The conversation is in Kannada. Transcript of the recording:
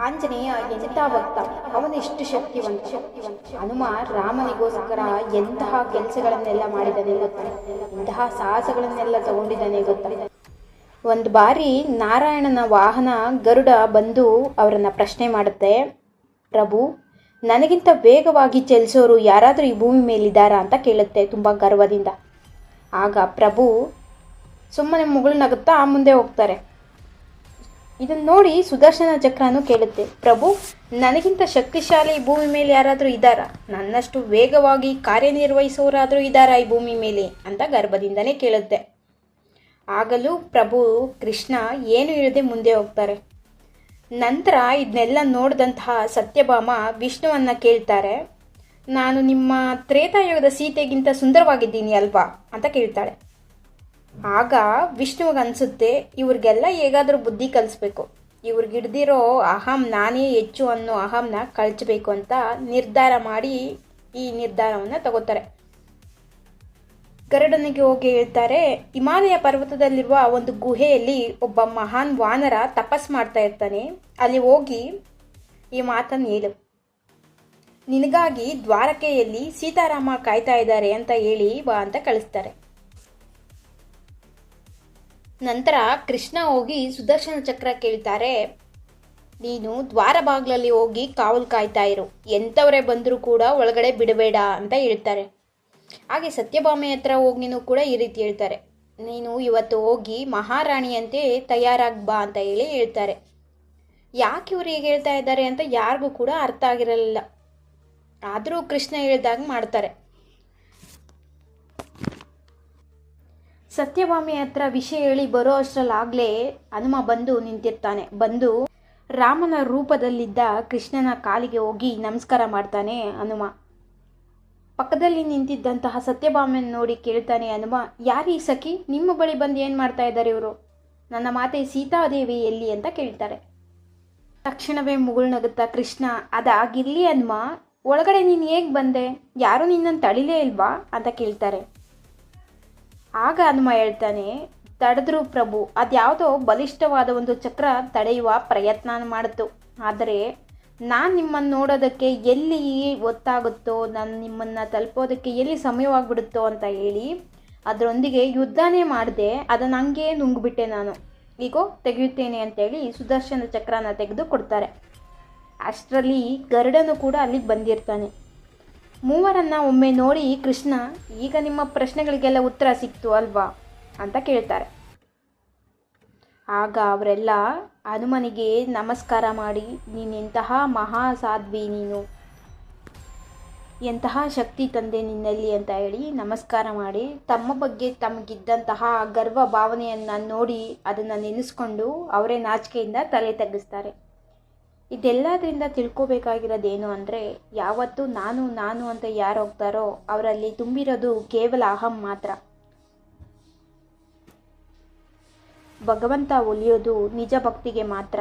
ಆಂಜನೇಯ ಎಂಥ ಭಕ್ತ, ಅವನೆಷ್ಟು ಶಕ್ತಿವಂತ. ಹನುಮ ರಾಮನಿಗೋಸ್ಕರ ಎಂತಹ ಕೆಲಸಗಳನ್ನೆಲ್ಲ ಮಾಡಿದ್ದಾನೆ ಗೊತ್ತಾ, ಇಂತಹ ಸಾಹಸಗಳನ್ನೆಲ್ಲ ತಗೊಂಡಿದ್ದಾನೆ ಗೊತ್ತಾ. ಒಂದು ಬಾರಿ ನಾರಾಯಣನ ವಾಹನ ಗರುಡ ಬಂದು ಅವರನ್ನ ಪ್ರಶ್ನೆ ಮಾಡುತ್ತೆ, ಪ್ರಭು, ನನಗಿಂತ ವೇಗವಾಗಿ ಚಲಿಸೋರು ಯಾರಾದರೂ ಈ ಭೂಮಿ ಮೇಲಿದ್ದಾರಾ ಅಂತ ಕೇಳುತ್ತೆ ತುಂಬ ಗರ್ವದಿಂದ. ಆಗ ಪ್ರಭು ಸುಮ್ಮನೆ ಮುಗುಳ್ನಗುತ್ತಾ ಮುಂದೆ ಹೋಗ್ತಾರೆ. ಇದನ್ನು ನೋಡಿ ಸುದರ್ಶನ ಚಕ್ರನು ಕೇಳುತ್ತೆ, ಪ್ರಭು, ನನಗಿಂತ ಶಕ್ತಿಶಾಲಿ ಭೂಮಿ ಮೇಲೆ ಯಾರಾದರೂ ಇದ್ದಾರಾ, ನನ್ನಷ್ಟು ವೇಗವಾಗಿ ಕಾರ್ಯನಿರ್ವಹಿಸೋರಾದರೂ ಇದ್ದಾರಾ ಈ ಭೂಮಿ ಮೇಲೆ ಅಂತ ಗರ್ಭದಿಂದನೇ ಕೇಳುತ್ತೆ. ಆಗಲೂ ಪ್ರಭು ಕೃಷ್ಣ ಏನು ಇಲ್ಲದೆ ಮುಂದೆ ಹೋಗ್ತಾರೆ. ನಂತರ ಇದನ್ನೆಲ್ಲ ನೋಡಿದಂತಹ ಸತ್ಯಭಾಮ ವಿಷ್ಣುವನ್ನ ಕೇಳ್ತಾರೆ, ನಾನು ನಿಮ್ಮ ತ್ರೇತಾಯುಗದ ಸೀತೆಗಿಂತ ಸುಂದರವಾಗಿದ್ದೀನಿ ಅಲ್ವಾ ಅಂತ ಕೇಳ್ತಾಳೆ. ಆಗ ವಿಷ್ಣುವಿಗೆ ಅನಿಸುತ್ತೆ, ಇವ್ರಿಗೆಲ್ಲ ಹೇಗಾದರೂ ಬುದ್ಧಿ ಕಲಿಸ್ಬೇಕು, ಇವ್ರಿಗೆ ಹಿಡ್ದಿರೋ ಅಹಂ ನಾನೇ ಹೆಚ್ಚು ಅನ್ನೋ ಅಹಂನ ಕಳಿಸ್ಬೇಕು ಅಂತ ನಿರ್ಧಾರ ಮಾಡಿ ಈ ನಿರ್ಧಾರವನ್ನು ತಗೋತಾರೆ. ಗರುಡನಿಗೆ ಹೋಗಿ ಹೇಳ್ತಾರೆ, ಹಿಮಾಲಯ ಪರ್ವತದಲ್ಲಿರುವ ಒಂದು ಗುಹೆಯಲ್ಲಿ ಒಬ್ಬ ಮಹಾನ್ ವಾನರ ತಪಸ್ ಮಾಡ್ತಾ ಇರ್ತಾನೆ, ಅಲ್ಲಿ ಹೋಗಿ ಈ ಮಾತನ್ನು ಹೇಳು, ನಿನಗಾಗಿ ದ್ವಾರಕೆಯಲ್ಲಿ ಸೀತಾರಾಮ ಕಾಯ್ತಾ ಇದ್ದಾರೆ ಅಂತ ಹೇಳಿ ಬಾ ಅಂತ ಕಳಿಸ್ತಾರೆ. ನಂತರ ಕೃಷ್ಣ ಹೋಗಿ ಸುದರ್ಶನ ಚಕ್ರ ಕೇಳ್ತಾರೆ, ನೀನು ದ್ವಾರ ಬಾಗ್ಲಲ್ಲಿ ಹೋಗಿ ಕಾವಲು ಕಾಯ್ತಾ ಇರು, ಎಂಥವರೇ ಬಂದರೂ ಕೂಡ ಒಳಗಡೆ ಬಿಡಬೇಡ ಅಂತ ಹೇಳ್ತಾರೆ. ಹಾಗೆ ಸತ್ಯಭಾಮೆ ಹತ್ರ ಹೋಗಿ ನೀನು ಕೂಡ ಈ ರೀತಿ ಹೇಳ್ತಾರೆ, ನೀನು ಇವತ್ತು ಹೋಗಿ ಮಹಾರಾಣಿಯಂತೆ ತಯಾರಾಗಿ ಬಾ ಅಂತ ಹೇಳ್ತಾರೆ. ಯಾಕೆ ಇವ್ರು ಹೇಗೆ ಹೇಳ್ತಾ ಇದ್ದಾರೆ ಅಂತ ಯಾರಿಗೂ ಕೂಡ ಅರ್ಥ ಆಗಿರಲಿಲ್ಲ. ಆದರೂ ಕೃಷ್ಣ ಹೇಳ್ದಾಗ ಮಾಡ್ತಾರೆ. ಸತ್ಯಭಾಮೆ ಹತ್ರ ವಿಷಯ ಹೇಳಿ ಬರೋ ಅಷ್ಟರಲ್ಲಾಗಲೇ ಹನುಮ ಬಂದು ನಿಂತಿರ್ತಾನೆ. ಬಂದು ರಾಮನ ರೂಪದಲ್ಲಿದ್ದ ಕೃಷ್ಣನ ಕಾಲಿಗೆ ಹೋಗಿ ನಮಸ್ಕಾರ ಮಾಡ್ತಾನೆ ಹನುಮ. ಪಕ್ಕದಲ್ಲಿ ನಿಂತಿದ್ದಂತಹ ಸತ್ಯಭಾಮೆಯನ್ನು ನೋಡಿ ಕೇಳ್ತಾನೆ ಹನುಮ, ಯಾರೀ ಸಖಿ, ನಿಮ್ಮ ಬಳಿ ಬಂದು ಏನು ಮಾಡ್ತಾ ಇದ್ದಾರೆ ಇವರು, ನನ್ನ ಮಾತೆ ಸೀತಾದೇವಿ ಎಲ್ಲಿ ಅಂತ ಕೇಳ್ತಾರೆ. ತಕ್ಷಣವೇ ಮುಗುಳ್ನಗುತ್ತಾ ಕೃಷ್ಣ, ಅದಾಗಿರ್ಲಿ ಹನುಮ, ಒಳಗಡೆ ನೀನು ಹೇಗೆ ಬಂದೆ, ಯಾರೂ ನಿನ್ನನ್ನು ತಡಿಲೇ ಇಲ್ವಾ ಅಂತ ಕೇಳ್ತಾರೆ. ಆಗ ಹನುಮ ಹೇಳ್ತಾನೆ, ತಡೆದ್ರು ಪ್ರಭು, ಅದ್ಯಾವುದೋ ಬಲಿಷ್ಠವಾದ ಒಂದು ಚಕ್ರ ತಡೆಯುವ ಪ್ರಯತ್ನ ಮಾಡಿತು, ಆದರೆ ನಾನು ನಿಮ್ಮನ್ನು ನೋಡೋದಕ್ಕೆ ಎಲ್ಲಿ ಗೊತ್ತಾಗುತ್ತೋ, ನಾನು ನಿಮ್ಮನ್ನು ತಲುಪೋದಕ್ಕೆ ಎಲ್ಲಿ ಸಮಯವಾಗಿಬಿಡುತ್ತೋ ಅಂತ ಹೇಳಿ ಅದರೊಂದಿಗೆ ಯುದ್ಧನೇ ಮಾಡಿದೆ, ಅದನ್ನು ಹಂಗೆ ನುಂಗ್ಬಿಟ್ಟೆ ನಾನು, ಈಗೋ ತೆಗೆಯುತ್ತೇನೆ ಅಂತೇಳಿ ಸುದರ್ಶನ ಚಕ್ರನ ತೆಗೆದು ಕೊಡ್ತಾರೆ. ಅಷ್ಟರಲ್ಲಿ ಗರುಡನು ಕೂಡ ಅಲ್ಲಿಗೆ ಬಂದಿರ್ತಾನೆ. ಮೂವರನ್ನ ಒಮ್ಮೆ ನೋಡಿ ಕೃಷ್ಣ, ಈಗ ನಿಮ್ಮ ಪ್ರಶ್ನೆಗಳಿಗೆಲ್ಲ ಉತ್ತರ ಸಿಕ್ತು ಅಲ್ವಾ ಅಂತ ಕೇಳ್ತಾರೆ. ಆಗ ಅವರೆಲ್ಲ ಹನುಮನಿಗೆ ನಮಸ್ಕಾರ ಮಾಡಿ, ನೀನೆಂತಹ ಮಹಾಸಾಧ್ವಿ, ನೀನು ಎಂತಹ ಶಕ್ತಿ ತಂದೆ ನಿನ್ನಲ್ಲಿ ಅಂತ ಹೇಳಿ ನಮಸ್ಕಾರ ಮಾಡಿ, ತಮ್ಮ ಬಗ್ಗೆ ತಮಗಿದ್ದಂತಹ ಗರ್ವ ಭಾವನೆಯನ್ನು ನೋಡಿ ಅದನ್ನು ನೆನೆಸ್ಕೊಂಡು ಅವರೇ ನಾಚಿಕೆಯಿಂದ ತಲೆ ತಗ್ಗಿಸ್ತಾರೆ. ಇದೆಲ್ಲದರಿಂದ ತಿಳ್ಕೊಬೇಕಾಗಿರೋದೇನು ಅಂದರೆ, ಯಾವತ್ತೂ ನಾನು ನಾನು ಅಂತ ಯಾರು ಹೋಗ್ತಾರೋ ಅವರಲ್ಲಿ ತುಂಬಿರೋದು ಕೇವಲ ಅಹಂ ಮಾತ್ರ. ಭಗವಂತ ಒಲಿಯೋದು ನಿಜ ಭಕ್ತಿಗೆ ಮಾತ್ರ.